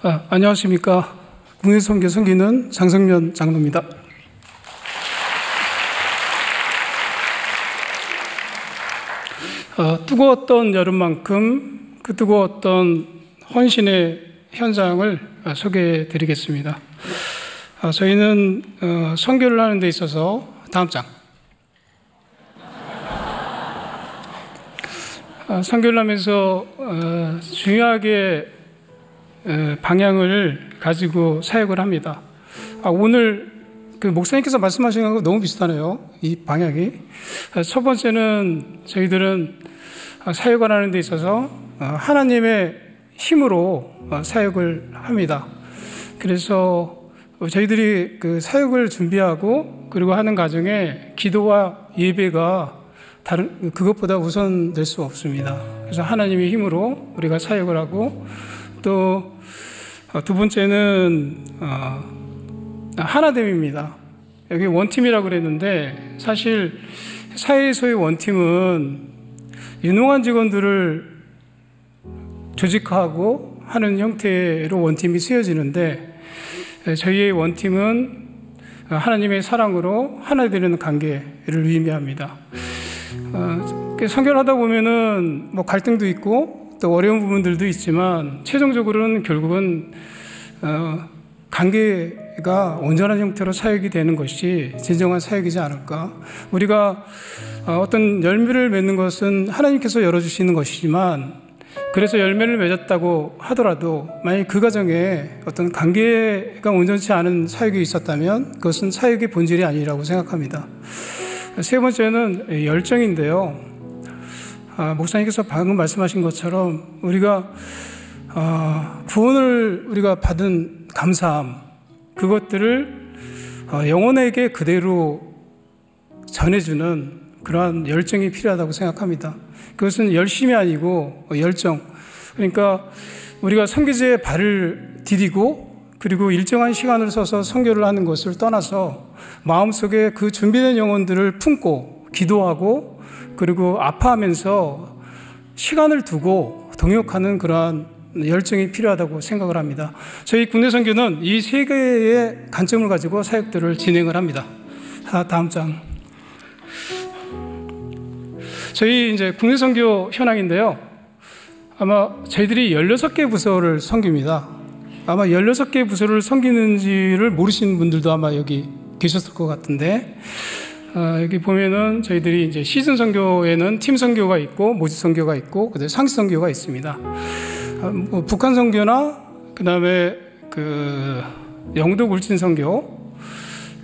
안녕하십니까. 국내선교 섬기는 장성면 장로입니다. 뜨거웠던 여름만큼 그 뜨거웠던 헌신의 현장을 소개해 드리겠습니다. 저희는 선교를 하는 데 있어서 다음 장. 선교를 하면서 중요하게 방향을 가지고 사역을 합니다. 오늘 그 목사님께서 말씀하신 것과 너무 비슷하네요. 이 방향이. 첫 번째는 저희들은 사역을 하는 데 있어서 하나님의 힘으로 사역을 합니다. 그래서 저희들이 그 사역을 준비하고 그리고 하는 과정에 기도와 예배가 그것보다 우선될 수 없습니다. 그래서 하나님의 힘으로 우리가 사역을 하고, 또 두 번째는 하나됨입니다. 여기 원팀이라고 그랬는데, 사실 사회에서의 원팀은 유능한 직원들을 조직하고 하는 형태로 원팀이 쓰여지는데, 저희의 원팀은 하나님의 사랑으로 하나 되는 관계를 의미합니다. 선교를 하다 보면은 뭐 갈등도 있고 또 어려운 부분들도 있지만, 최종적으로는 결국은 관계가 온전한 형태로 사역이 되는 것이 진정한 사역이지 않을까. 우리가 어떤 열매를 맺는 것은 하나님께서 열어주시는 것이지만, 그래서 열매를 맺었다고 하더라도 만약 그 과정에 어떤 관계가 온전치 않은 사역이 있었다면 그것은 사역의 본질이 아니라고 생각합니다. 세 번째는 열정인데요. 목사님께서 방금 말씀하신 것처럼 우리가 구원을 우리가 받은 감사함, 그것들을 영혼에게 그대로 전해주는 그러한 열정이 필요하다고 생각합니다. 그것은 열심이 아니고 열정. 그러니까 우리가 선교지에 발을 디디고 그리고 일정한 시간을 써서 선교를 하는 것을 떠나서 마음속에 그 준비된 영혼들을 품고 기도하고 그리고 아파하면서 시간을 두고 동역하는 그러한 열정이 필요하다고 생각을 합니다. 저희 국내 선교는 이 세 개의 관점을 가지고 사역들을 진행을 합니다. 다음 장. 저희 이제 국내 선교 현황인데요. 아마 저희들이 16개 부서를 섬깁니다. 아마 16개 부서를 섬기는지를 모르시는 분들도 아마 여기 계셨을 것 같은데, 여기 보면은 저희들이 이제 시즌 선교에는 팀 선교가 있고 모집 선교가 있고 그다음에 상시 선교가 있습니다. 북한 선교나 그다음에 그 영도 굴진 선교,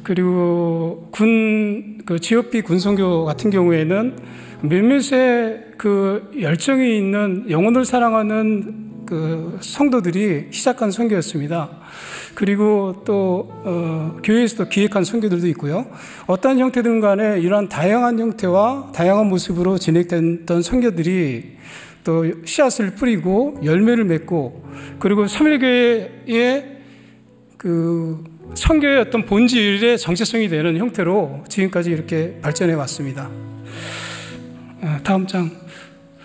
그리고 그 GOP 군 선교 같은 경우에는 몇몇의 그 열정이 있는 영혼을 사랑하는 그 성도들이 시작한 선교였습니다. 그리고 또 교회에서도 기획한 선교들도 있고요. 어떠한 형태든 간에 이러한 다양한 형태와 다양한 모습으로 진행됐던 선교들이 또 씨앗을 뿌리고 열매를 맺고, 그리고 삼일교회의 그 선교의 어떤 본질의 정체성이 되는 형태로 지금까지 이렇게 발전해 왔습니다. 다음 장.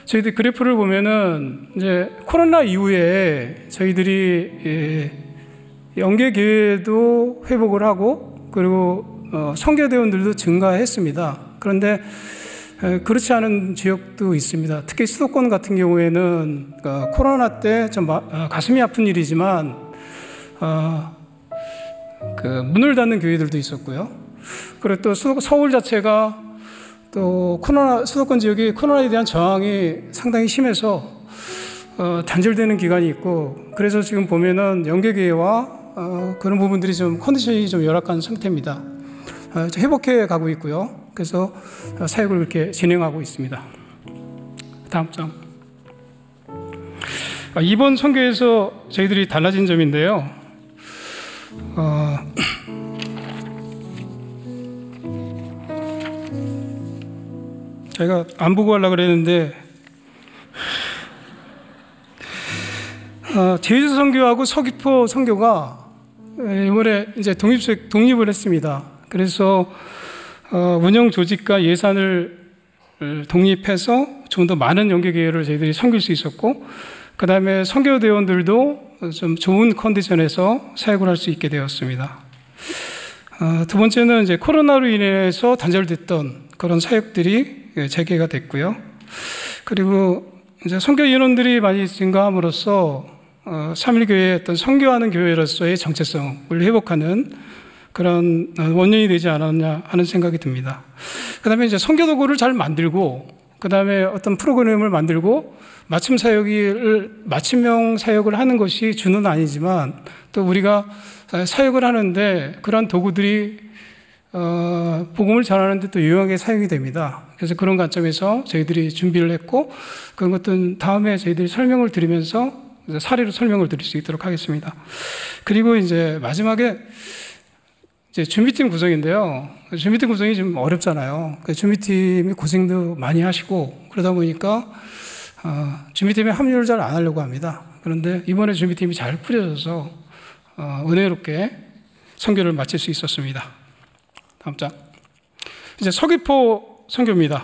저희들 그래프를 보면은 이제 코로나 이후에 저희들이 영계교회도 회복을 하고 그리고 선교대원들도 증가했습니다. 그런데 그렇지 않은 지역도 있습니다. 특히 수도권 같은 경우에는 코로나 때 좀 가슴이 아픈 일이지만 그 문을 닫는 교회들도 있었고요. 그리고 또 서울 자체가 또 수도권 지역이 코로나에 대한 저항이 상당히 심해서 단절되는 기간이 있고, 그래서 지금 보면은 영계교회와 그런 부분들이 좀 컨디션이 좀 열악한 상태입니다. 회복해 가고 있고요. 그래서 사역을 이렇게 진행하고 있습니다. 다음 장. 이번 선교에서 저희들이 달라진 점인데요. 제가 안 보고 하려고 그랬는데, 제주 선교하고 서귀포 선교가 이번에 이제 독립을 했습니다. 그래서 운영 조직과 예산을 독립해서 좀 더 많은 영계교회를 저희들이 섬길 수 있었고, 그 다음에 선교대원들도 좀 좋은 컨디션에서 사역을 할 수 있게 되었습니다. 두 번째는 이제 코로나로 인해서 단절됐던 그런 사역들이 재개가 됐고요. 그리고 이제 선교 인원들이 많이 증가함으로써 3.1교회의 어떤 선교하는 교회로서의 정체성을 회복하는 그런 원인이 되지 않았냐 하는 생각이 듭니다. 그 다음에 이제 선교 도구를 잘 만들고, 그 다음에 어떤 프로그램을 만들고, 맞춤형 사역을 하는 것이 주는 아니지만, 또 우리가 사역을 하는데 그러한 도구들이 복음을 전하는데 또 유용하게 사용이 됩니다. 그래서 그런 관점에서 저희들이 준비를 했고, 그런 것들은 다음에 저희들이 설명을 드리면서 사례로 설명을 드릴 수 있도록 하겠습니다. 그리고 이제 마지막에 이제 준비팀 구성인데요. 준비팀 구성이 좀 어렵잖아요. 준비팀이 고생도 많이 하시고 그러다 보니까 준비팀에 합류를 잘 안 하려고 합니다. 그런데 이번에 준비팀이 잘 꾸려져서 은혜롭게 선교를 마칠 수 있었습니다. 다음 장. 이제 서귀포 선교입니다.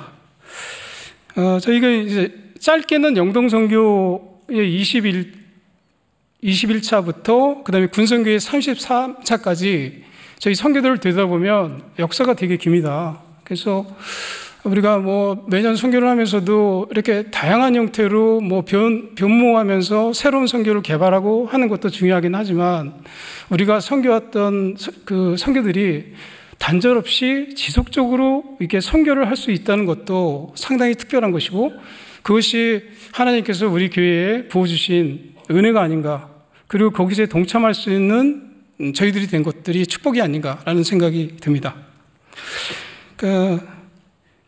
저희가 이제 짧게는 영동 선교의 21차부터 그 다음에 군선교의 33차까지 저희 선교들을 들여다보면 역사가 되게 깁니다. 그래서 우리가 뭐 매년 선교를 하면서도 이렇게 다양한 형태로 뭐 변모하면서 새로운 선교를 개발하고 하는 것도 중요하긴 하지만, 우리가 선교했던 그 선교들이 단절 없이 지속적으로 이렇게 선교를 할 수 있다는 것도 상당히 특별한 것이고, 그것이 하나님께서 우리 교회에 부어주신 은혜가 아닌가, 그리고 거기에 동참할 수 있는 저희들이 된 것들이 축복이 아닌가라는 생각이 듭니다.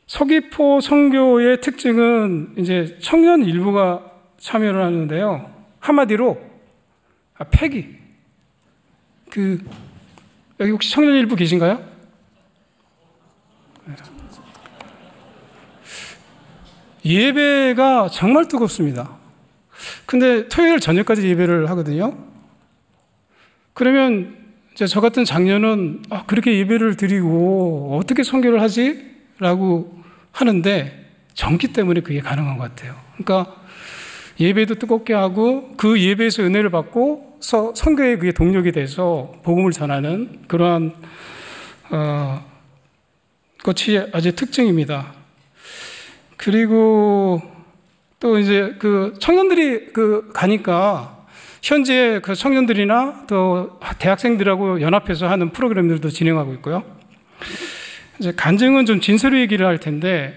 서귀포 선교의 특징은 이제 청년 일부가 참여를 하는데요. 한마디로 패기. 여기 혹시 청년 일부 계신가요? 예배가 정말 뜨겁습니다. 근데 토요일 저녁까지 예배를 하거든요. 그러면 이제 저 같은 장년은 그렇게 예배를 드리고 어떻게 선교를 하지? 라고 하는데 전기 때문에 그게 가능한 것 같아요. 그러니까 예배도 뜨겁게 하고 그 예배에서 은혜를 받고 선교에 그게 동력이 돼서 복음을 전하는 그러한 것이 아주 특징입니다. 그리고 또 이제 그 청년들이 가니까 현재 그 청년들이나 또 대학생들하고 연합해서 하는 프로그램들도 진행하고 있고요. 이제 간증은 좀 진솔히 얘기를 할 텐데,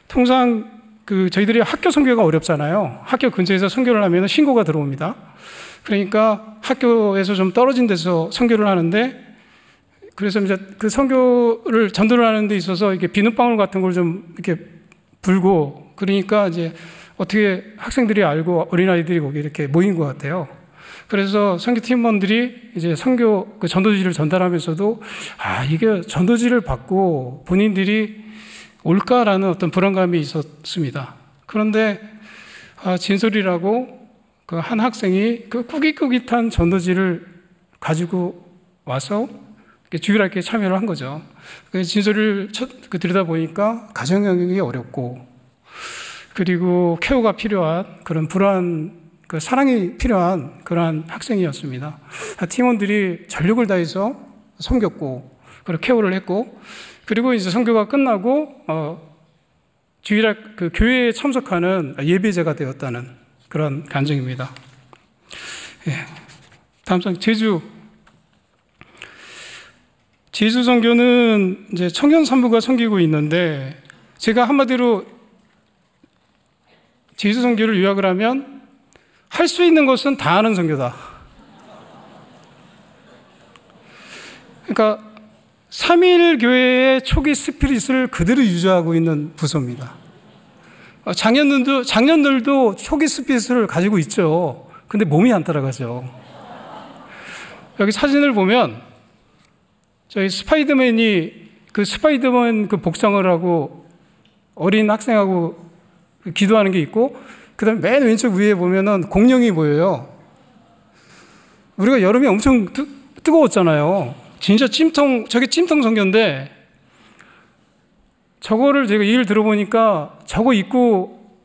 통상 저희들이 학교 선교가 어렵잖아요. 학교 근처에서 선교를 하면 신고가 들어옵니다. 그러니까 학교에서 좀 떨어진 데서 선교를 하는데, 그래서 이제 그 선교를 전도를 하는 데 있어서 이렇게 비눗방울 같은 걸 좀 이렇게 불고, 그러니까 이제 어떻게 학생들이 알고 어린아이들이 거기 이렇게 모인 것 같아요. 그래서 선교 팀원들이 이제 선교 전도지를 전달하면서도 이게 전도지를 받고 본인들이 올까라는 어떤 불안감이 있었습니다. 그런데 진솔이라고 그 한 학생이 그 꾸깃꾸깃한 전도지를 가지고 와서 주일학교에 참여를 한 거죠. 진솔이를 들여다보니까 가정 영역이 어렵고, 그리고 케어가 필요한 그런 사랑이 필요한 그러한 학생이었습니다. 팀원들이 전력을 다해서 섬겼고, 그리고 케어를 했고, 그리고 이제 선교가 끝나고 주일학 교회에 참석하는 예배자가 되었다는 그런 간증입니다. 다음 장. 제주 선교는 이제 청년 산부가 섬기고 있는데, 제가 한마디로 제주 선교를 요약을 하면 할 수 있는 것은 다 하는 선교다. 그러니까 3.1 교회의 초기 스피릿을 그대로 유지하고 있는 부서입니다. 작년들도 초기 스피릿을 가지고 있죠. 근데 몸이 안 따라가죠. 여기 사진을 보면 저희 스파이더맨 그 복장을 하고 어린 학생하고 기도하는 게 있고, 그 다음에 맨 왼쪽 위에 보면은 공룡이 보여요. 우리가 여름에 엄청 뜨거웠잖아요. 진짜 저게 찜통 선교인데, 저거를 제가 얘기를 들어보니까 저거 입고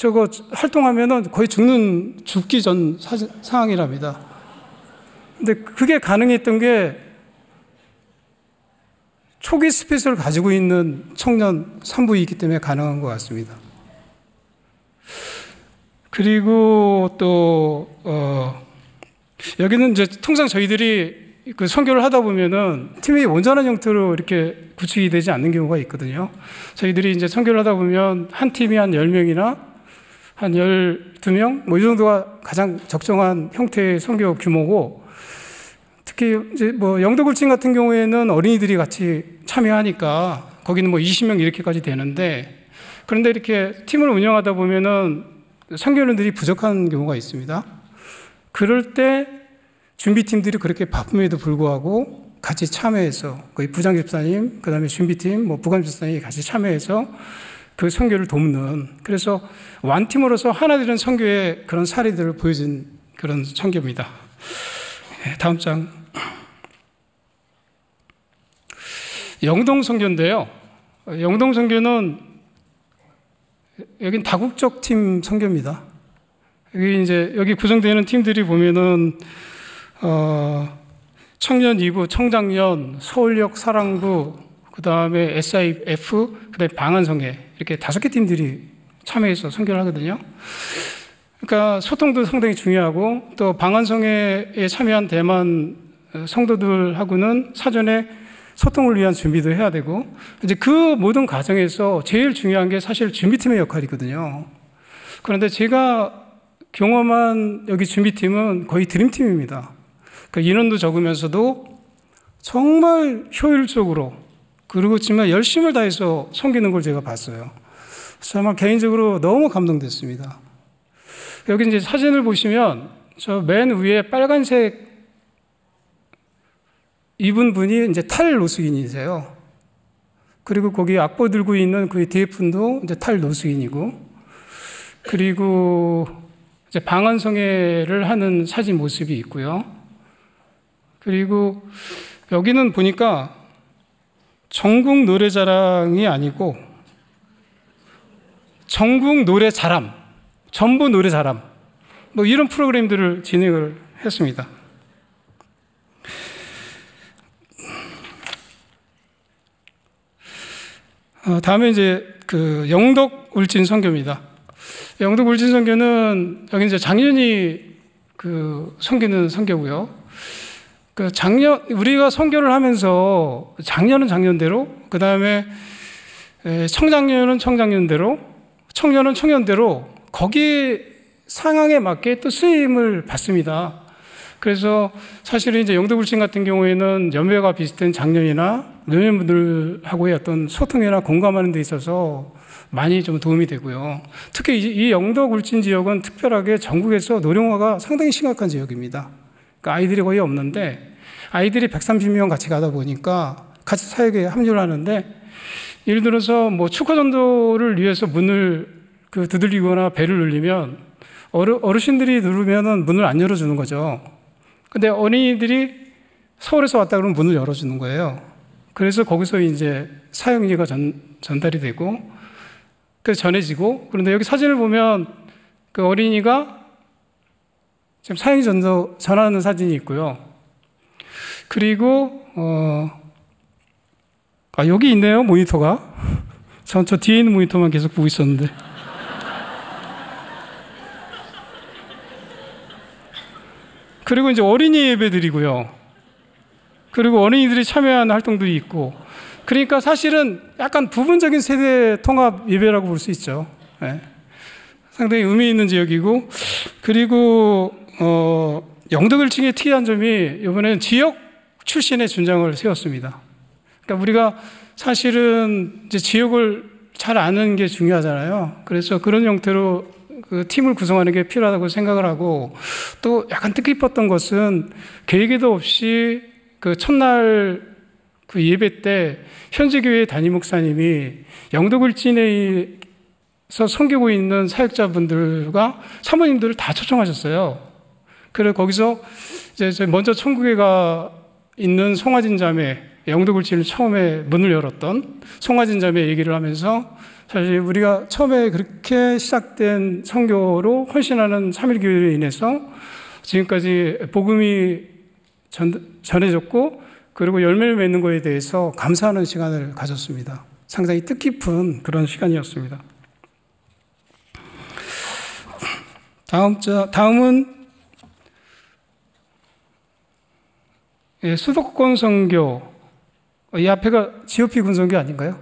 저거 활동하면은 거의 죽기 전 상황이랍니다. 근데 그게 가능했던 게 초기 스페이스를 가지고 있는 청년 산부이기 때문에 가능한 것 같습니다. 그리고 또 여기는 이제 통상 저희들이 그 선교를 하다 보면은 팀이 온전한 형태로 이렇게 구축이 되지 않는 경우가 있거든요. 저희들이 이제 선교를 하다 보면 한 팀이 한 10명이나 한 12명 뭐 이 정도가 가장 적정한 형태의 선교 규모고, 특히 이제 뭐 영도굴진 같은 경우에는 어린이들이 같이 참여하니까 거기는 뭐 20명 이렇게까지 되는데, 그런데 이렇게 팀을 운영하다 보면은 선교인들이 부족한 경우가 있습니다. 그럴 때 준비팀들이 그렇게 바쁨에도 불구하고 같이 참여해서, 거의 부장집사님, 그 다음에 준비팀, 뭐 부감집사님이 같이 참여해서 그 선교를 돕는, 그래서 완팀으로서 하나 되는 선교의 그런 사례들을 보여준 그런 선교입니다. 다음 장. 영동 선교인데요. 영동 선교는 여긴 다국적 팀 선교입니다. 여기 구성되는 팀들이 보면은 청년 2부, 청장년, 서울역 사랑부, 그 다음에 SIF, 그 다음에 방한성회, 이렇게 5개 팀들이 참여해서 선교를 하거든요. 그러니까 소통도 상당히 중요하고, 또 방한성회에 참여한 대만 성도들하고는 사전에 소통을 위한 준비도 해야 되고, 이제 그 모든 과정에서 제일 중요한 게 사실 준비팀의 역할이거든요. 그런데 제가 경험한 여기 준비팀은 거의 드림팀입니다. 그러니까 인원도 적으면서도 정말 효율적으로, 그리고 정말 열심을 다해서 섬기는 걸 제가 봤어요. 정말 개인적으로 너무 감동됐습니다. 여기 이제 사진을 보시면 저 맨 위에 빨간색 입은 분이 이제 탈 노숙인이세요. 그리고 거기 악보 들고 있는 그 뒤에 분도 이제 탈 노숙인이고, 그리고 이제 방한성회를 하는 사진 모습이 있고요. 그리고 여기는 보니까 전국 노래자랑이 아니고 전국 노래자람, 전부 노래자람, 뭐 이런 프로그램들을 진행을 했습니다. 다음에 이제 그 영덕 울진 선교입니다. 영덕 울진 선교는 여기 이제 작년이 그 섬기는 선교고요. 그 우리가 선교를 하면서 작년은 작년대로, 그 다음에 청장년은 청장년대로, 청년은 청년대로 거기 상황에 맞게 또 쓰임을 받습니다. 그래서 사실은 이제 영덕울진 같은 경우에는 연배가 비슷한 장년이나 노년분들하고의 어떤 소통이나 공감하는 데 있어서 많이 좀 도움이 되고요. 특히 이 영덕울진 지역은 특별하게 전국에서 노령화가 상당히 심각한 지역입니다. 그러니까 아이들이 거의 없는데, 아이들이 130명 같이 가다 보니까 같이 사역에 합류를 하는데, 예를 들어서 뭐 축하전도를 위해서 문을 두들리거나 벨을 눌리면 어르신들이 누르면은 문을 안 열어주는 거죠. 근데 어린이들이 서울에서 왔다 그러면 문을 열어주는 거예요. 그래서 거기서 이제 사역리가 전달이 되고, 그래서 전해지고, 그런데 여기 사진을 보면 그 어린이가 지금 사역리 전하는 사진이 있고요. 그리고, 여기 있네요, 모니터가. 저 뒤에 있는 모니터만 계속 보고 있었는데. 그리고 이제 어린이 예배드리고요. 그리고 어린이들이 참여하는 활동들이 있고, 그러니까 사실은 약간 부분적인 세대 통합 예배라고 볼 수 있죠. 네. 상당히 의미 있는 지역이고, 그리고 영덕을칭의 특이한 점이 이번에는 지역 출신의 준장을 세웠습니다. 그러니까 우리가 사실은 이제 지역을 잘 아는 게 중요하잖아요. 그래서 그런 형태로 그 팀을 구성하는 게 필요하다고 생각을 하고, 또 약간 뜻깊었던 것은 계획에도 없이 그 첫날 그 예배 때 현지 교회 담임 목사님이 영덕울진에서 섬기고 있는 사역자분들과 사모님들을 다 초청하셨어요. 그래서 거기서 이제 먼저 천국에 가 있는 송화진 자매, 영도굴지를 처음에 문을 열었던 송화진 자매 얘기를 하면서 사실 우리가 처음에 그렇게 시작된 선교로 헌신하는 3.1교회로 인해서 지금까지 복음이 전해졌고 그리고 열매를 맺는 것에 대해서 감사하는 시간을 가졌습니다. 상당히 뜻깊은 그런 시간이었습니다. 다음은 수도권 선교. 이 앞에가 GOP 군선교 아닌가요?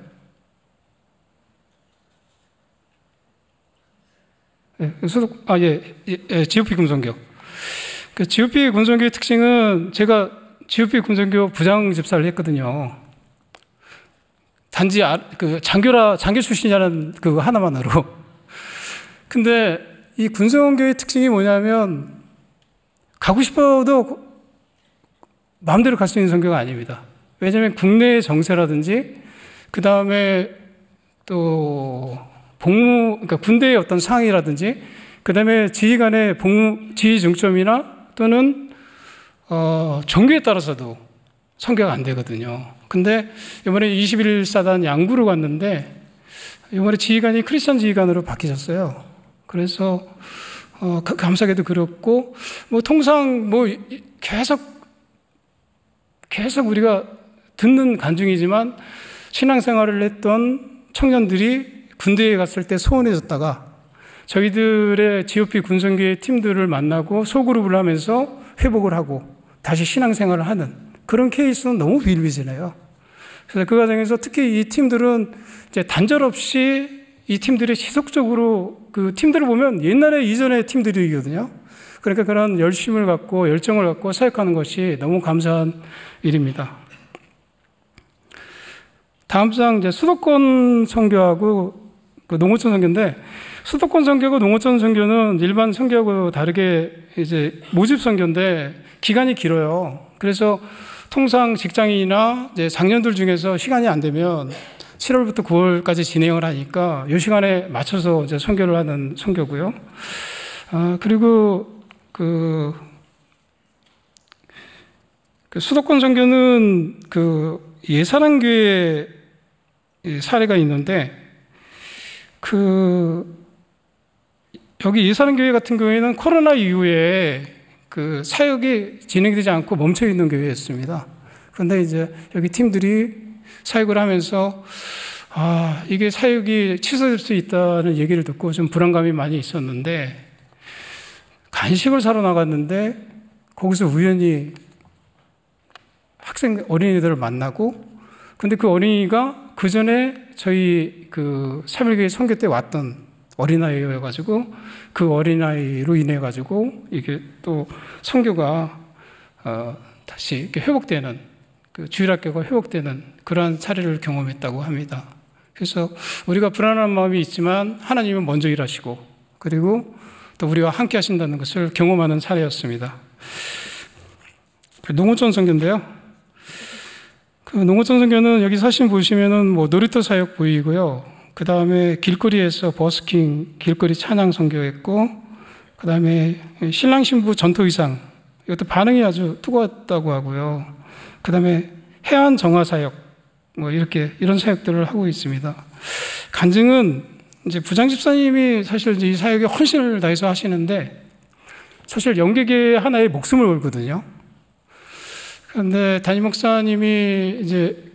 GOP 군선교. 그 GOP 군선교의 특징은 제가 GOP 군선교 부장 집사를 했거든요. 단지 장교 출신이라는 그 하나만으로. 근데 이 군선교의 특징이 뭐냐면 가고 싶어도 마음대로 갈 수 있는 선교가 아닙니다. 왜냐하면 국내의 정세라든지 그 다음에 또 그러니까 군대의 어떤 상황이라든지 그 다음에 지휘관의 지휘 중점이나 또는 종교에 따라서도 선교가 안 되거든요. 근데 이번에 21사단 양구로 갔는데 이번에 지휘관이 크리스천 지휘관으로 바뀌셨어요. 그래서 감사하게도 그렇고 통상 계속 우리가 듣는 간증이지만 신앙생활을 했던 청년들이 군대에 갔을 때 소원해졌다가 저희들의 GOP 군선교회 팀들을 만나고 소그룹을 하면서 회복을 하고 다시 신앙생활을 하는 그런 케이스는 너무 비일비재해요. 그래서 그 과정에서 특히 이 팀들은 이제 단절 없이 이 팀들이 지속적으로 그 팀들을 보면 옛날에 이전의 팀들이거든요. 그러니까 그런 열심을 갖고 열정을 갖고 사역하는 것이 너무 감사한 일입니다. 다음 장 이제 수도권 선교하고 그 농어촌 선교인데 수도권 선교하고 농어촌 선교는 일반 선교하고 다르게 이제 모집 선교인데 기간이 길어요. 그래서 통상 직장인이나 이제 장년들 중에서 시간이 안 되면 7월부터 9월까지 진행을 하니까 이 시간에 맞춰서 이제 선교를 하는 선교고요. 그리고 그 수도권 선교는 그 예사랑교회 사례가 있는데 여기 예사랑교회 같은 경우에는 코로나 이후에 그 사역이 진행되지 않고 멈춰 있는 교회였습니다. 그런데 이제 여기 팀들이 사역을 하면서 이게 사역이 취소될 수 있다는 얘기를 듣고 좀 불안감이 많이 있었는데 간식을 사러 나갔는데 거기서 우연히 어린이들을 만나고 근데 그 어린이가 그 전에 저희 그 3.1교회 선교 때 왔던 어린아이여가지고 그 어린아이로 인해가지고 이게 또 선교가 다시 이렇게 회복되는 그 주일학교가 회복되는 그러한 사례를 경험했다고 합니다. 그래서 우리가 불안한 마음이 있지만 하나님은 먼저 일하시고 그리고 또 우리와 함께 하신다는 것을 경험하는 사례였습니다. 농어촌 선교인데요. 그 농어촌 선교는 여기 사진 보시면은 놀이터 사역 보이고요. 그 다음에 길거리에서 버스킹, 길거리 찬양 선교했고, 그 다음에 신랑 신부 전토 의상, 이것도 반응이 아주 뜨거웠다고 하고요. 그 다음에 해안 정화 사역, 이런 사역들을 하고 있습니다. 간증은 이제 부장 집사님이 사실 이제 이 사역에 헌신을 다해서 하시는데, 사실 영계계 하나의 목숨을 걸거든요. 그런데 담임 목사님이 이제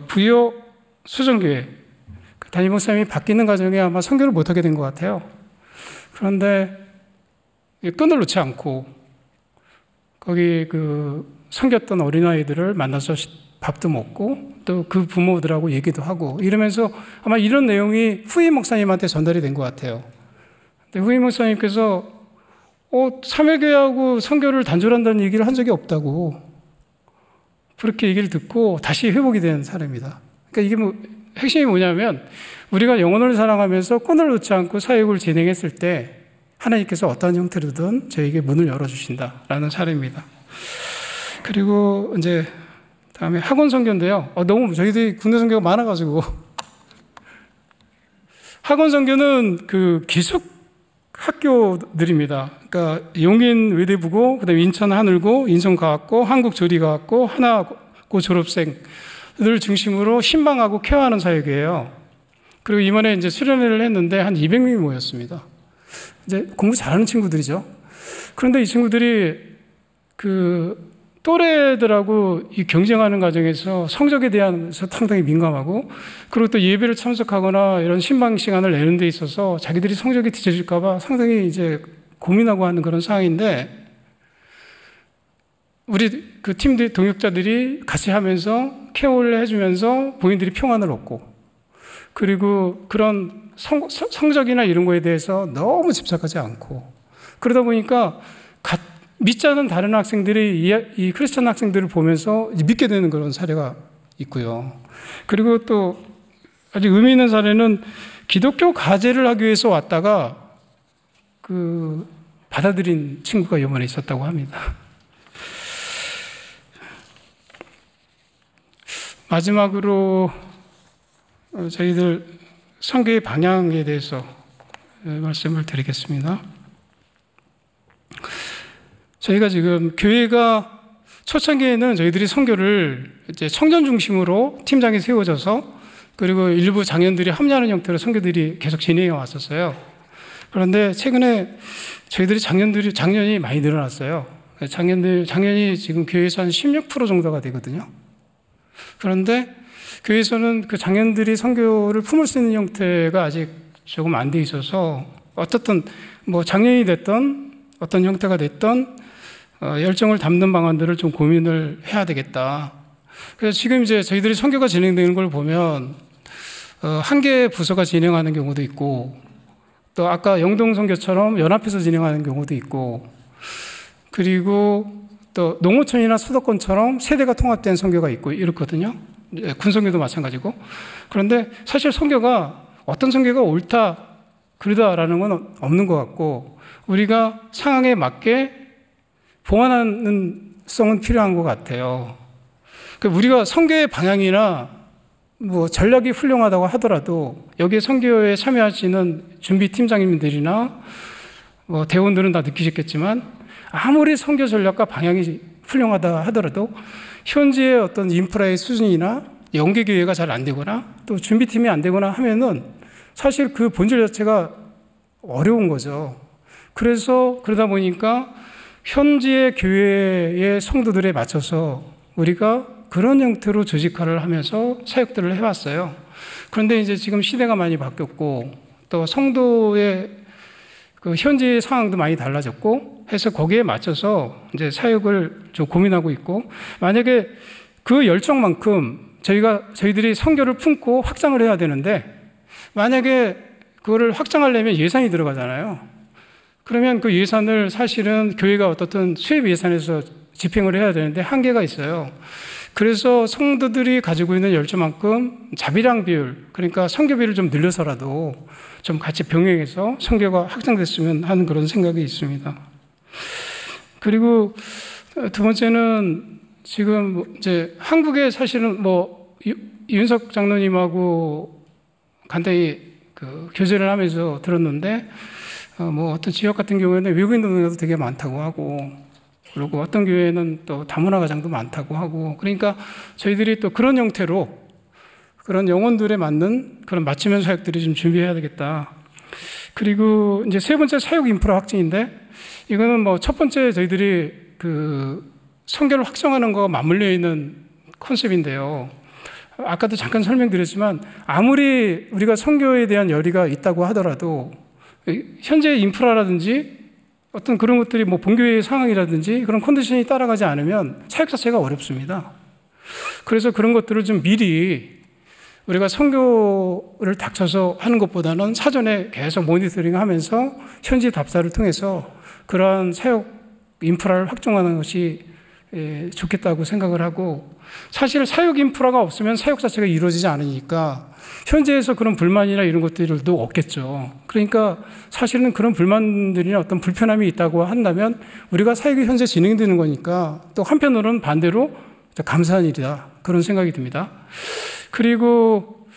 부여 수정교회 담임 목사님이 바뀌는 과정에 아마 선교를 못하게 된 것 같아요. 그런데 끈을 놓지 않고 거기 섬겼던 어린아이들을 만나서 밥도 먹고 또 그 부모들하고 얘기도 하고 이러면서 아마 이런 내용이 후임 목사님한테 전달이 된 것 같아요. 근데 후임 목사님께서 3.1교회하고 선교를 단절한다는 얘기를 한 적이 없다고 그렇게 얘기를 듣고 다시 회복이 된 사례입니다. 그러니까 이게 핵심이 뭐냐면 우리가 영혼을 사랑하면서 끈을 놓지 않고 사역을 진행했을 때 하나님께서 어떤 형태로든 저에게 문을 열어주신다라는 사례입니다. 그리고 이제 다음에 학원 선교인데요. 너무 저희들이 국내 선교가 많아가지고 학원 선교는 기숙 학교들입니다. 그러니까 용인 외대부고, 그다음에 인천 하늘고, 인천과학고, 한국조리과학고, 하나고 졸업생들 중심으로 신방하고 케어하는 사역이에요. 그리고 이번에 이제 수련회를 했는데 한 200명이 모였습니다. 이제 공부 잘하는 친구들이죠. 그런데 이 친구들이 그 또래들하고 이 경쟁하는 과정에서 성적에 대해서 상당히 민감하고, 그리고 또 예배를 참석하거나 이런 신방 시간을 내는 데 있어서 자기들이 성적이 뒤처질까봐 상당히 이제 고민하고 하는 그런 상황인데, 우리 그 팀들, 동역자들이 같이 하면서 케어를 해주면서 본인들이 평안을 얻고, 그리고 그런 성적이나 이런 거에 대해서 너무 집착하지 않고, 그러다 보니까 믿지 않은 다른 학생들이 이 크리스천 학생들을 보면서 믿게 되는 그런 사례가 있고요. 그리고 또 아주 의미 있는 사례는 기독교 과제를 하기 위해서 왔다가 그 받아들인 친구가 이번에 있었다고 합니다. 마지막으로 저희들 선교의 방향에 대해서 말씀을 드리겠습니다. 저희가 지금 교회가 초창기에는 저희들이 선교를 이제 청년 중심으로 팀장이 세워져서, 그리고 일부 장년들이 합류하는 형태로 선교들이 계속 진행해 왔었어요. 그런데 최근에 저희들이 장년이 많이 늘어났어요. 장년이 지금 교회에서 한 16% 정도가 되거든요. 그런데 교회에서는 그 장년들이 선교를 품을 수 있는 형태가 아직 조금 안 돼 있어서, 어떻든 뭐 장년이 됐던 어떤 형태가 됐던 열정을 담는 방안들을 좀 고민을 해야 되겠다. 그래서 지금 이제 저희들이 선교가 진행되는 걸 보면 한 개의 부서가 진행하는 경우도 있고, 또 아까 영동 선교처럼 연합해서 진행하는 경우도 있고, 그리고 또 농어촌이나 수도권처럼 세대가 통합된 선교가 있고 이렇거든요. 군선교도 마찬가지고. 그런데 사실 선교가 어떤 선교가 옳다 그러다라는 건 없는 것 같고, 우리가 상황에 맞게 보완하는 성은 필요한 것 같아요. 우리가 선교의 방향이나 뭐 전략이 훌륭하다고 하더라도 여기에 선교에 참여하시는 준비 팀장님들이나 뭐 대원들은 다 느끼셨겠지만, 아무리 선교 전략과 방향이 훌륭하다 하더라도 현지의 어떤 인프라의 수준이나 연계교회가 잘 안 되거나 또 준비팀이 안 되거나 하면은 사실 그 본질 자체가 어려운 거죠. 그러다 보니까 현지의 교회의 성도들에 맞춰서 우리가 그런 형태로 조직화를 하면서 사역들을 해왔어요. 그런데 이제 지금 시대가 많이 바뀌었고, 또 성도의 그 현지의 상황도 많이 달라졌고 해서 거기에 맞춰서 이제 사역을 좀 고민하고 있고, 만약에 그 열정만큼 저희들이 선교를 품고 확장을 해야 되는데, 만약에 그거를 확장하려면 예산이 들어가잖아요. 그러면 그 예산을 사실은 교회가 어떻든 수입 예산에서 집행을 해야 되는데 한계가 있어요. 그래서 성도들이 가지고 있는 열정만큼 자비랑 비율, 그러니까 선교비를 좀 늘려서라도 좀 같이 병행해서 선교가 확장됐으면 하는 그런 생각이 있습니다. 그리고 두 번째는 지금 이제 한국에 사실은 뭐 이윤석 장로님하고 간단히 그 교제를 하면서 들었는데, 뭐 어떤 지역 같은 경우에는 외국인 동료도 되게 많다고 하고, 그리고 어떤 교회는 또 다문화 가정도 많다고 하고, 그러니까 저희들이 또 그런 형태로 그런 영혼들에 맞는 그런 맞춤형 사역들이 좀 준비해야 되겠다. 그리고 이제 세 번째 사역 인프라 확진인데, 이거는 뭐 첫 번째 저희들이 그 선교를 확정하는 거와 맞물려 있는 컨셉인데요. 아까도 잠깐 설명드렸지만, 아무리 우리가 선교에 대한 열의가 있다고 하더라도 현재 인프라라든지 어떤 그런 것들이 뭐 본교회의 상황이라든지 그런 컨디션이 따라가지 않으면 사역 자체가 어렵습니다. 그래서 그런 것들을 좀 미리 우리가 선교를 닥쳐서 하는 것보다는 사전에 계속 모니터링 하면서 현지 답사를 통해서 그러한 사역 인프라를 확정하는 것이 좋겠다고 생각을 하고, 사실 사역 인프라가 없으면 사역 자체가 이루어지지 않으니까 현재에서 그런 불만이나 이런 것들도 없겠죠. 그러니까 사실은 그런 불만들이나 어떤 불편함이 있다고 한다면 우리가 사역이 현재 진행되는 거니까 또 한편으로는 반대로 감사한 일이다, 그런 생각이 듭니다. 그리고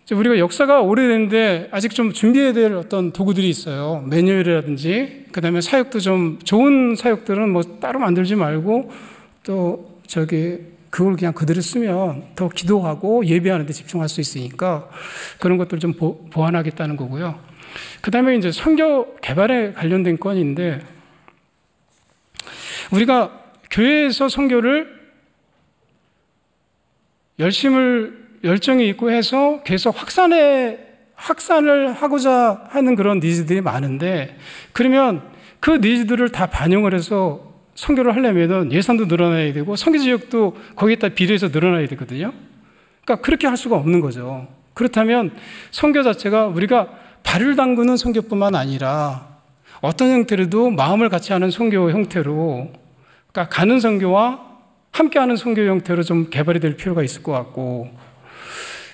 우리가 역사가 오래됐는데 아직 좀 준비해야 될 어떤 도구들이 있어요. 매뉴얼이라든지, 그 다음에 사역도 좀 좋은 사역들은 뭐 따로 만들지 말고 또 그걸 그냥 그대로 쓰면 더 기도하고 예배하는 데 집중할 수 있으니까 그런 것들 좀 보완하겠다는 거고요. 그 다음에 이제 선교 개발에 관련된 건인데, 우리가 교회에서 선교를 열정이 있고 해서 계속 확산을 하고자 하는 그런 니즈들이 많은데, 그러면 그 니즈들을 다 반영을 해서 선교를 하려면 예산도 늘어나야 되고 선교 지역도 거기에다 비례해서 늘어나야 되거든요. 그러니까 그렇게 할 수가 없는 거죠. 그렇다면 선교 자체가 우리가 발을 담그는 선교뿐만 아니라 어떤 형태로도 마음을 같이 하는 선교 형태로, 그러니까 가는 선교와 함께하는 선교 형태로 좀 개발이 될 필요가 있을 것 같고,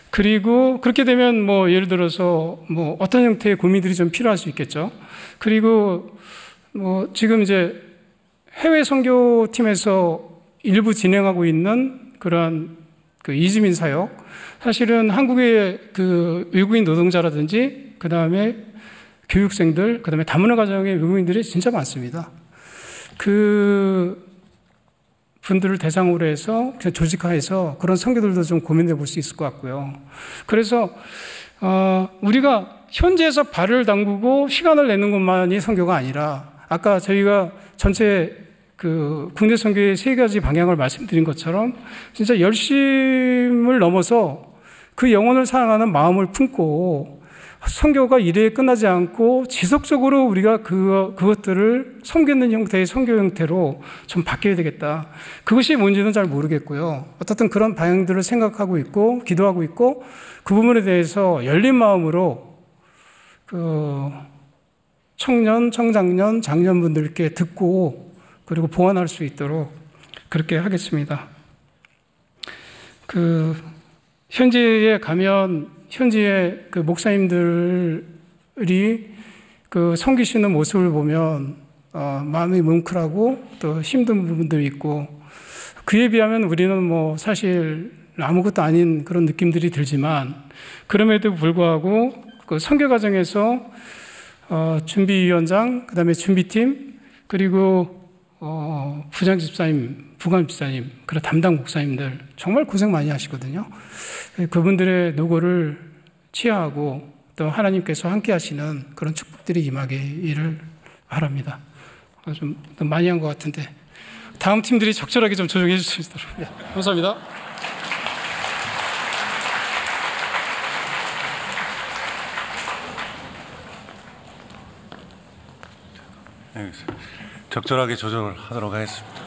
그리고 그렇게 되면 뭐 예를 들어서 뭐 어떤 형태의 고민들이 좀 필요할 수 있겠죠. 그리고 뭐 지금 이제 해외 선교팀에서 일부 진행하고 있는 그런 그 이주민 사역, 사실은 한국의 그 외국인 노동자라든지 그 다음에 교육생들, 그 다음에 다문화 가정의 외국인들이 진짜 많습니다. 그 분들을 대상으로 해서 조직화해서 그런 선교들도 좀 고민해 볼 수 있을 것 같고요. 그래서 우리가 현지에서 발을 담그고 시간을 내는 것만이 선교가 아니라, 아까 저희가 전체 그 국내 선교의 3가지 방향을 말씀드린 것처럼 진짜 열심을 넘어서 그 영혼을 사랑하는 마음을 품고 선교가 이래에 끝나지 않고 지속적으로 우리가 그것들을 섬기는 형태의 선교 형태로 좀 바뀌어야 되겠다. 그것이 뭔지는 잘 모르겠고요. 어떻든 그런 방향들을 생각하고 있고 기도하고 있고, 그 부분에 대해서 열린 마음으로 그 청년, 청장년, 장년분들께 듣고 그리고 보완할 수 있도록 그렇게 하겠습니다. 그 현지에 가면 현지의 그 목사님들이 그 섬기시는 모습을 보면 마음이 뭉클하고 또 힘든 부분도 있고, 그에 비하면 우리는 뭐 사실 아무것도 아닌 그런 느낌들이 들지만, 그럼에도 불구하고 그 선교 과정에서 준비위원장, 그 다음에 준비팀, 그리고 부장 집사님, 부감 집사님, 그리고 담당 목사님들 정말 고생 많이 하시거든요. 그분들의 노고를 치하하고 또 하나님께서 함께 하시는 그런 축복들이 임하기를 바랍니다. 좀 많이 한 것 같은데 다음 팀들이 적절하게 좀 조정해 주실 수 있도록. 네, 감사합니다. 적절하게 조정을 하도록 하겠습니다.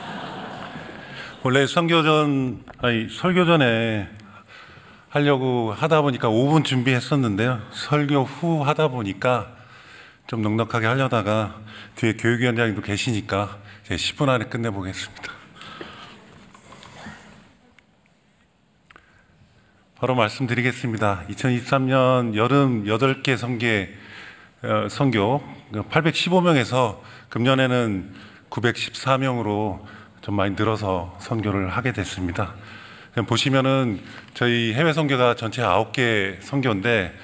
원래 설교 전에 하려고 하다 보니까 5분 준비했었는데요. 설교 후 하다 보니까 좀 넉넉하게 하려다가 뒤에 교육위원장님도 계시니까 이제 10분 안에 끝내보겠습니다. 바로 말씀드리겠습니다. 2023년 여름 8개 선교 815명에서 금년에는 914명으로 좀 많이 늘어서 선교를 하게 됐습니다. 보시면은 저희 해외 선교가 전체 9개 선교인데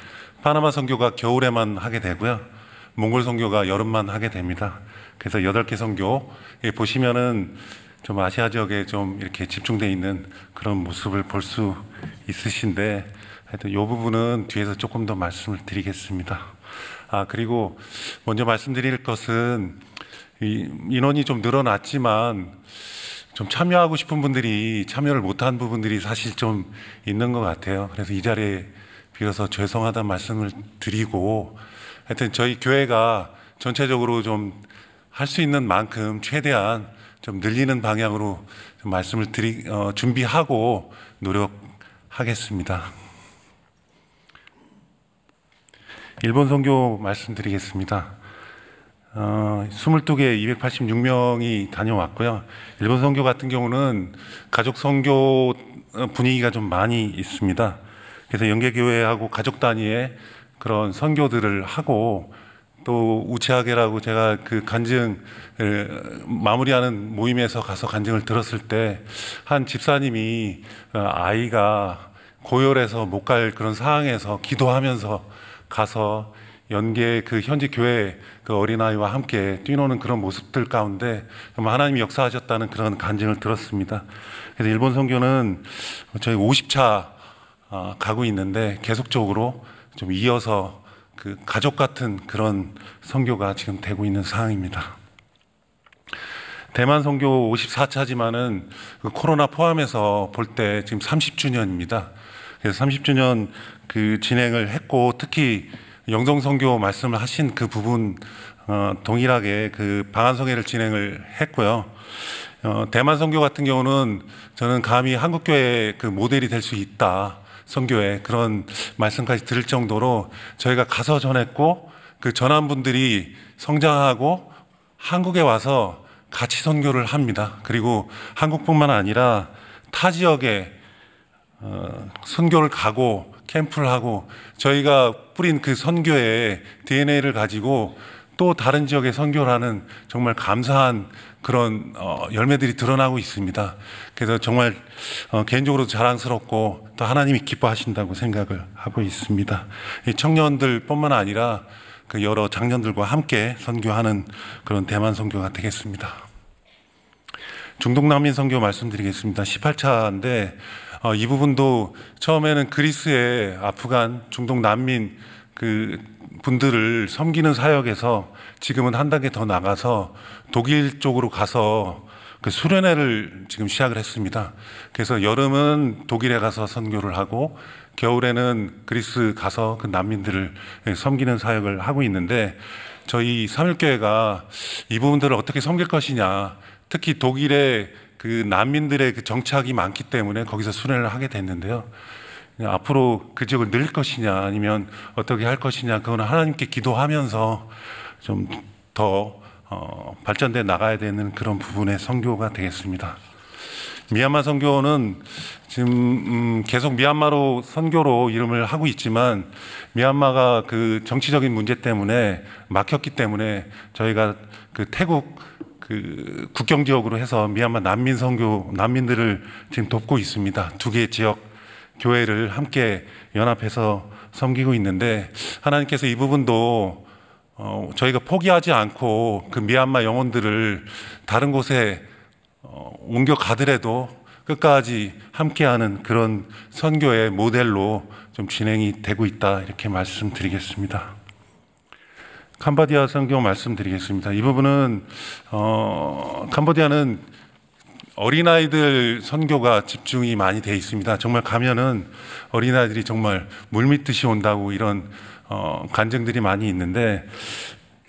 파나마 선교가 겨울에만 하게 되고요. 몽골 선교가 여름만 하게 됩니다. 그래서 8개 선교 보시면은 좀 아시아 지역에 좀 이렇게 집중되어 있는 그런 모습을 볼 수 있으신데, 하여튼 이 부분은 뒤에서 조금 더 말씀을 드리겠습니다. 그리고 먼저 말씀드릴 것은 인원이 좀 늘어났지만 좀 참여하고 싶은 분들이 참여를 못한 부분들이 사실 좀 있는 것 같아요. 그래서 이 자리에 비어서 죄송하다는 말씀을 드리고, 하여튼 저희 교회가 전체적으로 좀 할 수 있는 만큼 최대한 좀 늘리는 방향으로 좀 말씀을 준비하고 노력하겠습니다. 일본 선교 말씀드리겠습니다. 22개 286명이 다녀왔고요. 일본 선교 같은 경우는 가족 선교 분위기가 좀 많이 있습니다. 그래서 연계교회하고 가족 단위의 그런 선교들을 하고, 또 우체하게라고 제가 그 간증을 마무리하는 모임에서 가서 간증을 들었을 때 한 집사님이 아이가 고열해서 못 갈 그런 상황에서 기도하면서 가서 연계 그 현지 교회 그 어린아이와 함께 뛰노는 그런 모습들 가운데 정말 하나님이 역사하셨다는 그런 간증을 들었습니다. 그래서 일본 선교는 저희 50차 가고 있는데 계속적으로 좀 이어서 그 가족 같은 그런 선교가 지금 되고 있는 상황입니다. 대만 선교 54차지만은 그 코로나 포함해서 볼 때 지금 30주년입니다. 그래서 30주년 그 진행을 했고, 특히 영성 선교 말씀을 하신 그 부분 동일하게 그 방한성회를 진행을 했고요. 대만 선교 같은 경우는 저는 감히 한국교회의 그 모델이 될 수 있다, 선교에 그런 말씀까지 들을 정도로 저희가 가서 전했고, 그 전한 분들이 성장하고 한국에 와서 같이 선교를 합니다. 그리고 한국뿐만 아니라 타 지역에 선교를 가고 캠프를 하고, 저희가 뿌린 그 선교의 DNA를 가지고 또 다른 지역에 선교를 하는 정말 감사한 그런 열매들이 드러나고 있습니다. 그래서 정말 개인적으로 자랑스럽고 또 하나님이 기뻐하신다고 생각을 하고 있습니다. 이 청년들뿐만 아니라 그 여러 장년들과 함께 선교하는 그런 대만 선교가 되겠습니다. 중동 난민 선교 말씀드리겠습니다. 18차인데 이 부분도 처음에는 그리스의 아프간 중동 난민 그 분들을 섬기는 사역에서 지금은 한 단계 더 나가서 독일 쪽으로 가서 그 수련회를 지금 시작을 했습니다. 그래서 여름은 독일에 가서 선교를 하고 겨울에는 그리스 가서 그 난민들을 섬기는 사역을 하고 있는데, 저희 삼일교회가 이 부분들을 어떻게 섬길 것이냐, 특히 독일에 그 난민들의 그 정착이 많기 때문에 거기서 수련을 하게 됐는데요. 앞으로 그 지역을 늘 것이냐 아니면 어떻게 할 것이냐, 그거는 하나님께 기도하면서 좀 더 발전돼 나가야 되는 그런 부분의 선교가 되겠습니다. 미얀마 선교는 지금 계속 미얀마로 선교로 이름을 하고 있지만, 미얀마가 그 정치적인 문제 때문에 막혔기 때문에 저희가 그 태국 그 국경 지역으로 해서 미얀마 난민 선교, 난민들을 지금 돕고 있습니다. 두 개의 지역 교회를 함께 연합해서 섬기고 있는데, 하나님께서 이 부분도 저희가 포기하지 않고 그 미얀마 영혼들을 다른 곳에 옮겨가더라도 끝까지 함께하는 그런 선교의 모델로 좀 진행이 되고 있다, 이렇게 말씀드리겠습니다. 캄보디아 선교 말씀드리겠습니다. 이 부분은 캄보디아는 어린아이들 선교가 집중이 많이 되어 있습니다. 정말 가면은 어린아이들이 정말 물밀듯이 온다고 이런 간증들이 많이 있는데,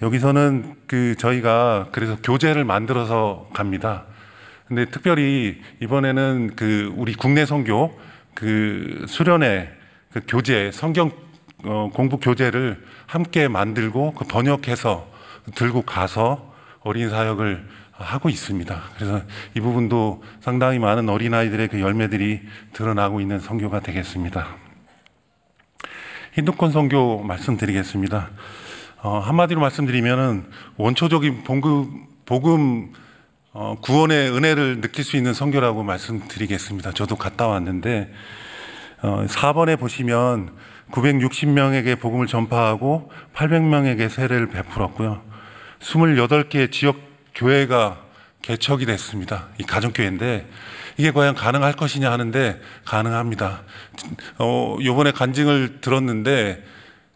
여기서는 그 저희가 그래서 교재를 만들어서 갑니다. 근데 특별히 이번에는 그 우리 국내 선교 그 수련회 그 교재, 성경 공부 교재를 함께 만들고 그 번역해서 들고 가서 어린 사역을 하고 있습니다. 그래서 이 부분도 상당히 많은 어린아이들의 그 열매들이 드러나고 있는 선교가 되겠습니다. 힌두권 선교 말씀드리겠습니다. 한마디로 말씀드리면은 원초적인 복음 구원의 은혜를 느낄 수 있는 선교라고 말씀드리겠습니다. 저도 갔다 왔는데 4번에 보시면 960명에게 복음을 전파하고 800명에게 세례를 베풀었고요. 28개 지역 교회가 개척이 됐습니다. 이 가정교회인데 이게 과연 가능할 것이냐 하는데 가능합니다. 요번에 간증을 들었는데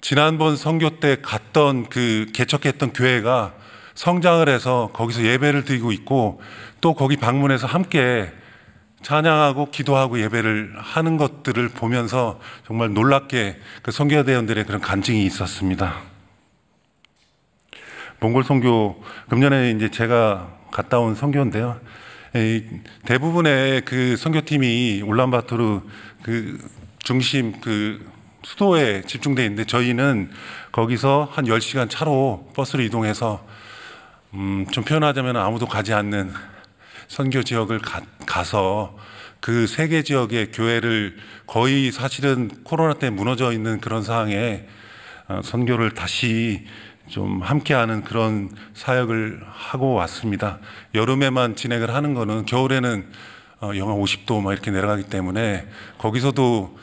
지난번 선교 때 갔던 그 개척했던 교회가 성장을 해서 거기서 예배를 드리고 있고, 또 거기 방문해서 함께 찬양하고 기도하고 예배를 하는 것들을 보면서 정말 놀랍게 그 선교대원들의 그런 간증이 있었습니다. 몽골 선교, 금년에 이제 제가 갔다 온 선교인데요. 대부분의 그 선교팀이 울란바토르 그 중심 그 수도에 집중되어 있는데, 저희는 거기서 한 10시간 차로 버스로 이동해서 좀 표현하자면 아무도 가지 않는 선교 지역을 가서 그 세 개 지역의 교회를 거의 사실은 코로나 때문에 무너져 있는 그런 상황에 선교를 다시 좀 함께하는 그런 사역을 하고 왔습니다. 여름에만 진행을 하는 거는 겨울에는 영하 50도 막 이렇게 내려가기 때문에 거기서도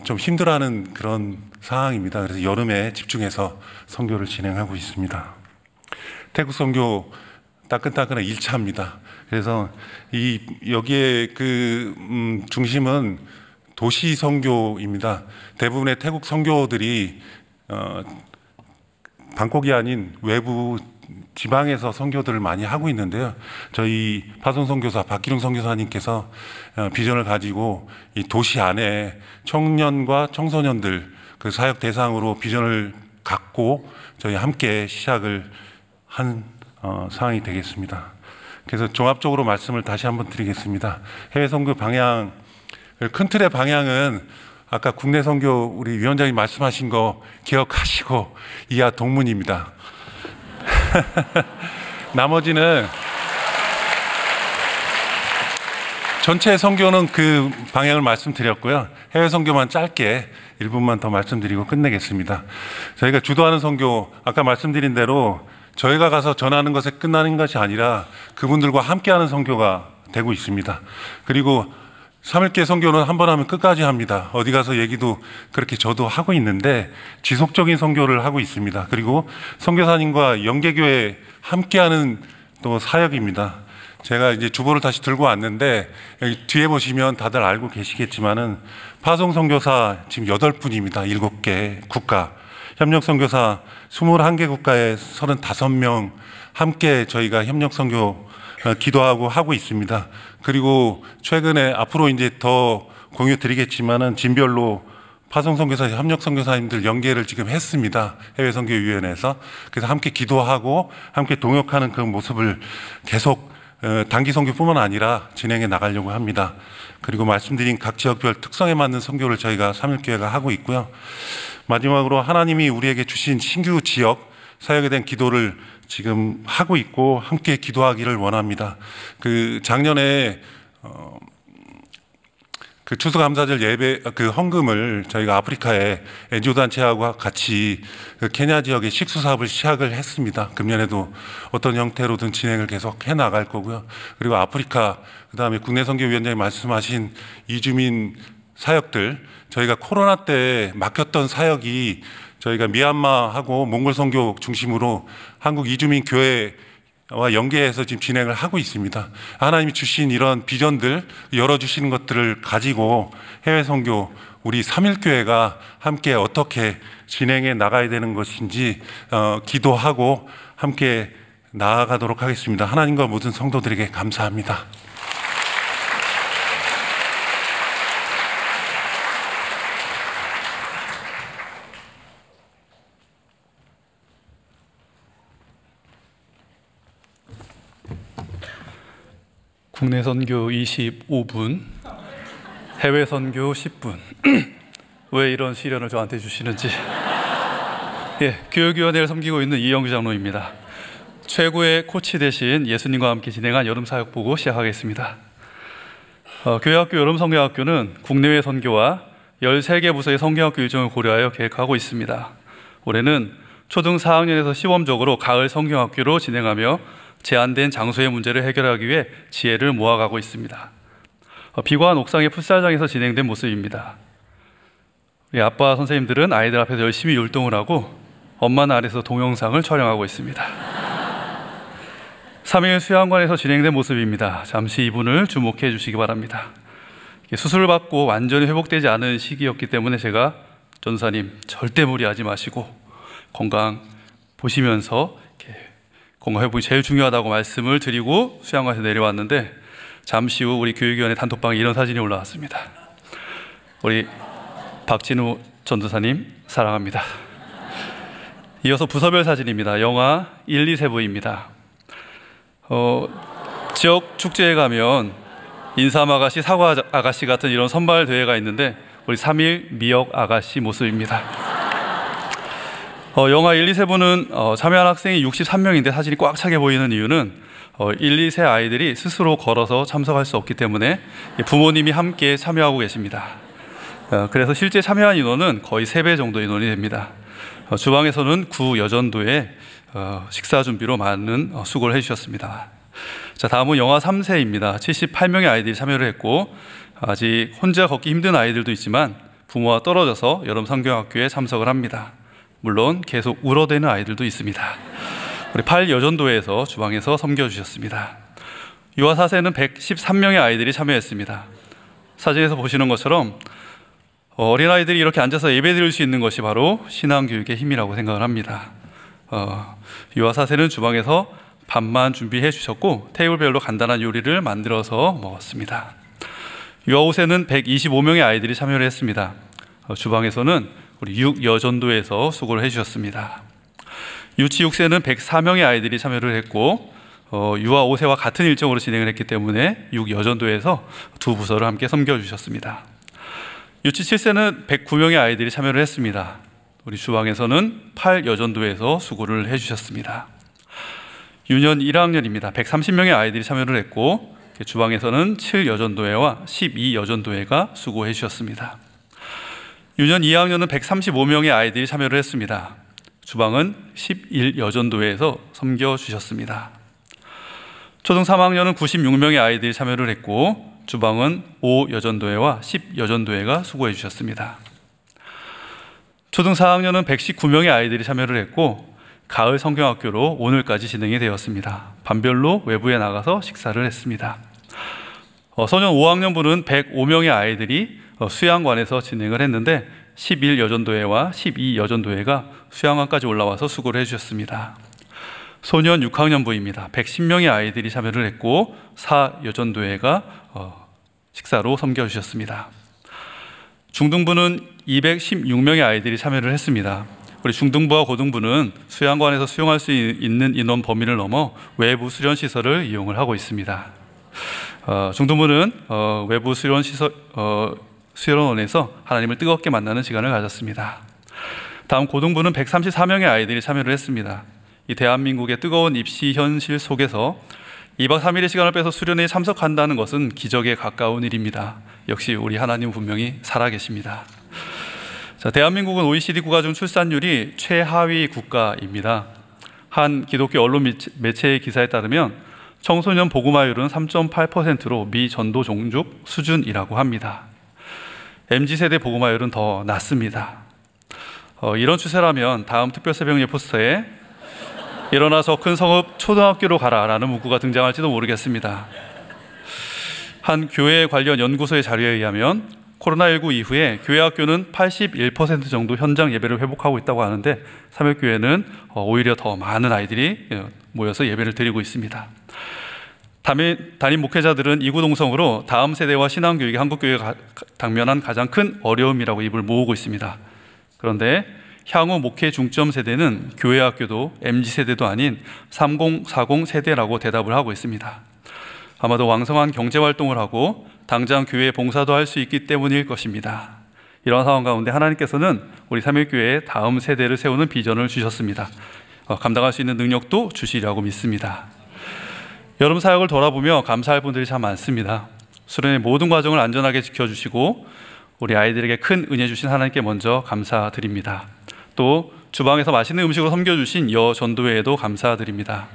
좀 힘들어하는 그런 상황입니다. 그래서 여름에 집중해서 선교를 진행하고 있습니다. 태국 선교 따끈따끈한 1차입니다. 그래서 여기에 중심은 도시 선교입니다. 대부분의 태국 선교들이 방콕이 아닌 외부 지방에서 선교들을 많이 하고 있는데요. 저희 파송 선교사 박기룡 선교사님께서 비전을 가지고 이 도시 안에 청년과 청소년들 그 사역 대상으로 비전을 갖고 저희 함께 시작을 한 상황이 되겠습니다. 그래서 종합적으로 말씀을 다시 한번 드리겠습니다. 해외 선교 방향, 큰 틀의 방향은 아까 국내 선교 우리 위원장님 말씀하신 거 기억하시고 이하 동문입니다. 나머지는 전체 선교는 그 방향을 말씀드렸고요. 해외 선교만 짧게 1분만 더 말씀드리고 끝내겠습니다. 저희가 주도하는 선교, 아까 말씀드린 대로 저희가 가서 전하는 것에 끝나는 것이 아니라 그분들과 함께하는 선교가 되고 있습니다. 그리고 3일계 선교는 한 번 하면 끝까지 합니다. 어디 가서 얘기도 그렇게 저도 하고 있는데 지속적인 선교를 하고 있습니다. 그리고 선교사님과 영계교회 함께하는 또 사역입니다. 제가 이제 주보를 다시 들고 왔는데 여기 뒤에 보시면 다들 알고 계시겠지만은 파송 선교사 지금 8분입니다. 7개 국가. 협력 선교사 21개 국가에 35명 함께 저희가 협력 선교 기도하고 하고 있습니다. 그리고 최근에 앞으로 이제 더 공유 드리겠지만은 진별로 파송 선교사, 협력 선교사님들 연계를 지금 했습니다. 해외 선교위원회에서. 그래서 함께 기도하고 함께 동역하는 그 모습을 계속 단기 선교뿐만 아니라 진행해 나가려고 합니다. 그리고 말씀드린 각 지역별 특성에 맞는 선교를 저희가 3일교회가 하고 있고요. 마지막으로 하나님이 우리에게 주신 신규 지역 사역에 대한 기도를 지금 하고 있고 함께 기도하기를 원합니다. 작년에 그 추수감사절 예배 헌금을 저희가 아프리카의 NGO 단체하고 같이 케냐 지역의 식수 사업을 시작을 했습니다. 금년에도 어떤 형태로든 진행을 계속 해 나갈 거고요. 그리고 아프리카 그다음에 국내 선교위원장이 말씀하신 이주민 사역들 저희가 코로나 때 맡겼던 사역이 저희가 미얀마하고 몽골 선교 중심으로 한국 이주민 교회와 연계해서 지금 진행을 하고 있습니다. 하나님이 주신 이런 비전들 열어주시는 것들을 가지고 해외 선교 우리 3일교회가 함께 어떻게 진행해 나가야 되는 것인지 기도하고 함께 나아가도록 하겠습니다. 하나님과 모든 성도들에게 감사합니다. 국내 선교 25분, 해외 선교 10분. 왜 이런 시련을 저한테 주시는지. 교육위원회를 섬기고 있는 이영규 장로입니다. 최고의 코치 대신 예수님과 함께 진행한 여름 사역 보고 시작하겠습니다. 교회학교 여름 선교학교는 국내외 선교와 13개 부서의 선교학교 일정을 고려하여 계획하고 있습니다. 올해는 초등 4학년에서 시범적으로 가을 선교학교로 진행하며 제한된 장소의 문제를 해결하기 위해 지혜를 모아가고 있습니다. 비관 옥상의 풋살장에서 진행된 모습입니다. 우리 아빠 선생님들은 아이들 앞에서 열심히 율동을 하고 엄마는 아래에서 동영상을 촬영하고 있습니다. 3일 수양관에서 진행된 모습입니다. 잠시 이분을 주목해 주시기 바랍니다. 수술을 받고 완전히 회복되지 않은 시기였기 때문에 제가 전사님 절대 무리하지 마시고 건강 보시면서 건강 회복이 제일 중요하다고 말씀을 드리고 수양관에서 내려왔는데 잠시 후 우리 교육위원회 단톡방에 이런 사진이 올라왔습니다. 우리 박진우 전도사님 사랑합니다. 이어서 부서별 사진입니다. 영화 1, 2세부입니다. 지역 축제에 가면 인삼 아가씨, 사과 아가씨 같은 이런 선발 대회가 있는데 우리 3일 미역 아가씨 모습입니다. 영화 1, 2세부는 참여한 학생이 63명인데 사진이 꽉 차게 보이는 이유는 1, 2세 아이들이 스스로 걸어서 참석할 수 없기 때문에 부모님이 함께 참여하고 계십니다. 그래서 실제 참여한 인원은 거의 3배 정도 인원이 됩니다. 주방에서는 구 여전도에 식사 준비로 많은 수고를 해주셨습니다. 자, 다음은 영화 3세입니다. 78명의 아이들이 참여를 했고 아직 혼자 걷기 힘든 아이들도 있지만 부모와 떨어져서 여름 성경학교에 참석을 합니다. 물론 계속 울어대는 아이들도 있습니다. 우리 8여전도에서 주방에서 섬겨주셨습니다. 유아 4세는 113명의 아이들이 참여했습니다. 사진에서 보시는 것처럼 어린아이들이 이렇게 앉아서 예배드릴 수 있는 것이 바로 신앙교육의 힘이라고 생각을 합니다. 유아 4세는 주방에서 밥만 준비해 주셨고 테이블별로 간단한 요리를 만들어서 먹었습니다. 유아 5세는 125명의 아이들이 참여를 했습니다. 주방에서는 우리 6여전도에서 수고를 해주셨습니다. 유치 6세는 104명의 아이들이 참여를 했고 유아 5세와 같은 일정으로 진행을 했기 때문에 6여전도에서 두 부서를 함께 섬겨주셨습니다. 유치 7세는 109명의 아이들이 참여를 했습니다. 우리 주방에서는 8여전도에서 수고를 해주셨습니다. 유년 1학년입니다. 130명의 아이들이 참여를 했고 주방에서는 7여전도회와 12여전도회가 수고해 주셨습니다. 유년 2학년은 135명의 아이들이 참여를 했습니다. 주방은 11여전도회에서 섬겨주셨습니다. 초등 3학년은 96명의 아이들이 참여를 했고 주방은 5여전도회와 10여전도회가 수고해 주셨습니다. 초등 4학년은 119명의 아이들이 참여를 했고 가을 성경학교로 오늘까지 진행이 되었습니다. 반별로 외부에 나가서 식사를 했습니다. 소년 5학년부는 105명의 아이들이 수양관에서 진행을 했는데 11여전도회와 12여전도회가 수양관까지 올라와서 수고를 해주셨습니다. 소년 6학년부입니다. 110명의 아이들이 참여를 했고 4여전도회가 식사로 섬겨주셨습니다. 중등부는 216명의 아이들이 참여를 했습니다. 우리 중등부와 고등부는 수양관에서 수용할 수 있는 인원 범위를 넘어 외부 수련 시설을 이용을 하고 있습니다. 중등부는 외부 수련원에서 하나님을 뜨겁게 만나는 시간을 가졌습니다. 다음 고등부는 134명의 아이들이 참여를 했습니다. 이 대한민국의 뜨거운 입시 현실 속에서 2박 3일의 시간을 빼서 수련회에 참석한다는 것은 기적에 가까운 일입니다. 역시 우리 하나님 분명히 살아계십니다. 자, 대한민국은 OECD 국가 중 출산율이 최하위 국가입니다. 한 기독교 언론 매체의 기사에 따르면 청소년 복음화율은 3.8%로 미전도 종족 수준이라고 합니다. MZ세대 복음화율은 더 낮습니다. 이런 추세라면 다음 특별새벽예 포스터에 일어나서 큰 성읍 초등학교로 가라 라는 문구가 등장할지도 모르겠습니다. 한 교회 관련 연구소의 자료에 의하면 코로나19 이후에 교회 학교는 81% 정도 현장 예배를 회복하고 있다고 하는데 삼일교회는 오히려 더 많은 아이들이 모여서 예배를 드리고 있습니다. 담임 목회자들은 이구동성으로 다음 세대와 신앙교육이 한국교회가 당면한 가장 큰 어려움이라고 입을 모으고 있습니다. 그런데 향후 목회 중점 세대는 교회 학교도 MZ세대도 아닌 3040 세대라고 대답을 하고 있습니다. 아마도 왕성한 경제활동을 하고 당장 교회 봉사도 할 수 있기 때문일 것입니다. 이런 상황 가운데 하나님께서는 우리 삼일교회에 다음 세대를 세우는 비전을 주셨습니다. 감당할 수 있는 능력도 주시리라고 믿습니다. 여름 사역을 돌아보며 감사할 분들이 참 많습니다. 수련의 모든 과정을 안전하게 지켜주시고 우리 아이들에게 큰 은혜 주신 하나님께 먼저 감사드립니다. 또 주방에서 맛있는 음식으로 섬겨주신 여전도회에도 감사드립니다.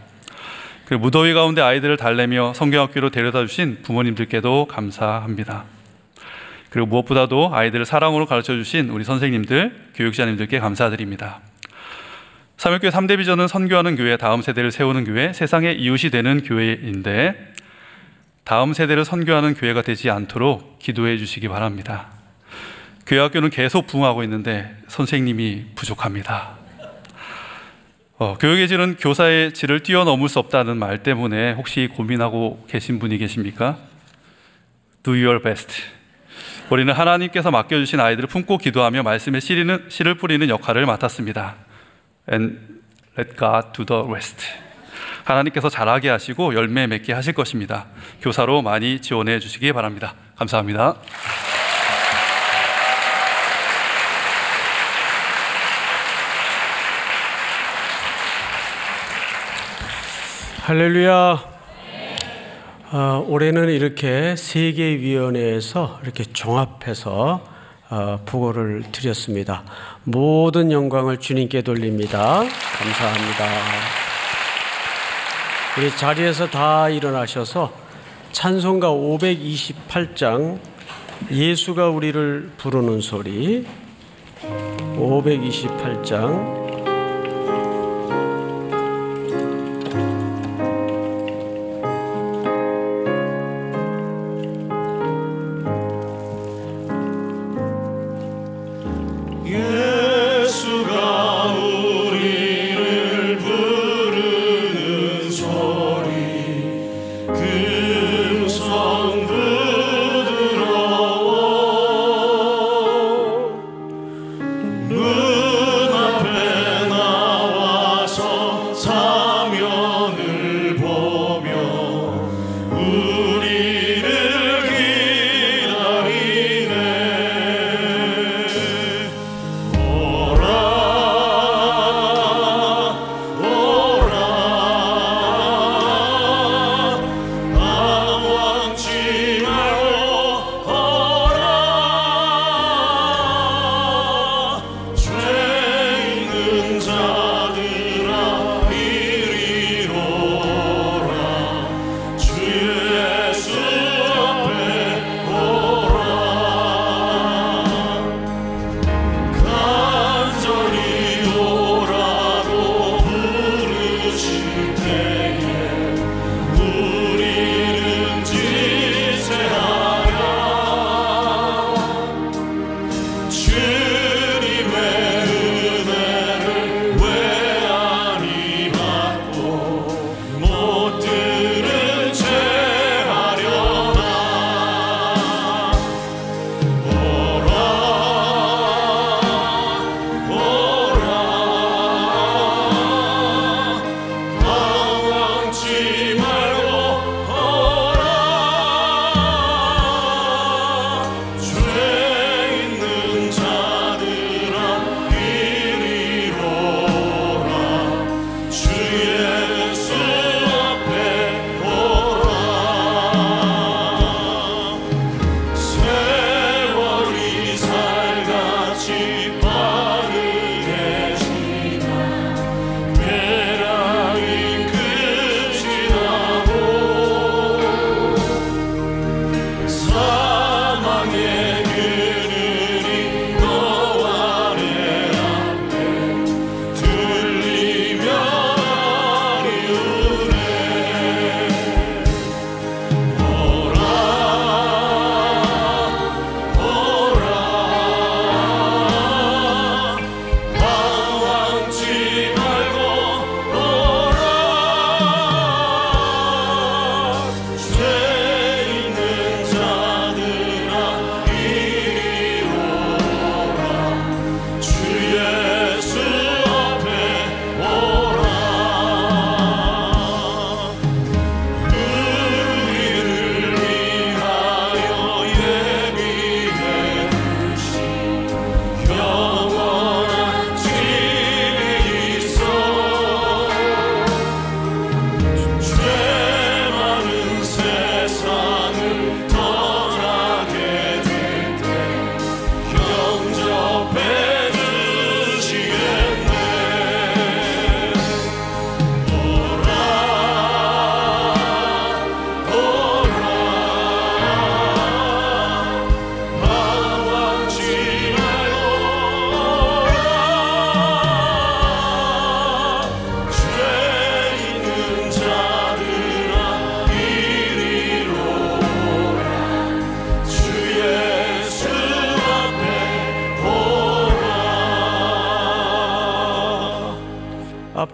그리고 무더위 가운데 아이들을 달래며 성경학교로 데려다 주신 부모님들께도 감사합니다. 그리고 무엇보다도 아이들을 사랑으로 가르쳐 주신 우리 선생님들, 교육자님들께 감사드립니다. 삼일교회 3대 비전은 선교하는 교회, 다음 세대를 세우는 교회, 세상의 이웃이 되는 교회인데 다음 세대를 선교하는 교회가 되지 않도록 기도해 주시기 바랍니다. 교회 학교는 계속 부흥하고 있는데 선생님이 부족합니다. 교육의 질은 교사의 질을 뛰어넘을 수 없다는 말 때문에 혹시 고민하고 계신 분이 계십니까? Do your best. 우리는 하나님께서 맡겨주신 아이들을 품고 기도하며 말씀에 씨를 뿌리는 역할을 맡았습니다. And let God do the rest. 하나님께서 잘하게 하시고 열매 맺게 하실 것입니다. 교사로 많이 지원해 주시기 바랍니다. 감사합니다. 할렐루야. 올해는 이렇게 세계위원회에서 이렇게 종합해서 부고를 드렸습니다. 모든 영광을 주님께 돌립니다. 감사합니다. 우리 자리에서 다 일어나셔서 찬송가 528장 예수가 우리를 부르는 소리 528장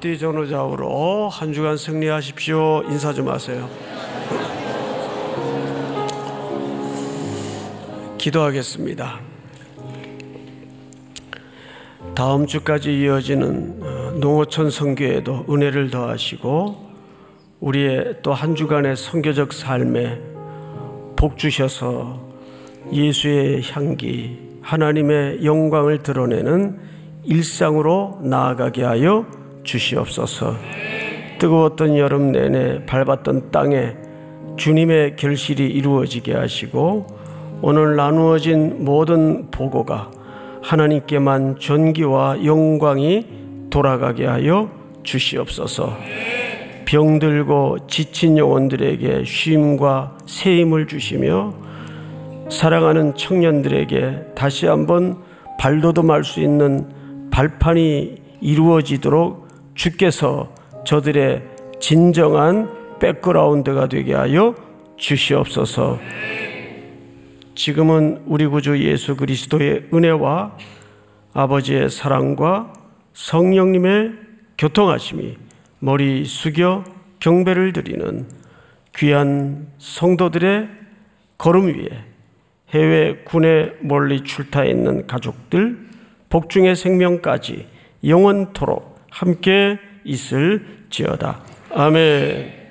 앞뒤 전후좌우로 한 주간 승리하십시오. 인사 좀 하세요. 기도하겠습니다. 다음 주까지 이어지는 농어촌 선교에도 은혜를 더하시고 우리의 또 한 주간의 선교적 삶에 복 주셔서 예수의 향기, 하나님의 영광을 드러내는 일상으로 나아가게 하여 주시옵소서. 뜨거웠던 여름 내내 밟았던 땅에 주님의 결실이 이루어지게 하시고 오늘 나누어진 모든 보고가 하나님께만 존귀와 영광이 돌아가게 하여 주시옵소서. 병들고 지친 영혼들에게 쉼과 새 힘을 주시며 사랑하는 청년들에게 다시 한번 발돋움할 수 있는 발판이 이루어지도록 주께서 저들의 진정한 백그라운드가 되게 하여 주시옵소서. 지금은 우리 구주 예수 그리스도의 은혜와 아버지의 사랑과 성령님의 교통하심이 머리 숙여 경배를 드리는 귀한 성도들의 걸음 위에 해외 군에 멀리 출타해 있는 가족들, 복중의 생명까지 영원토록 함께 있을지어다. 아멘.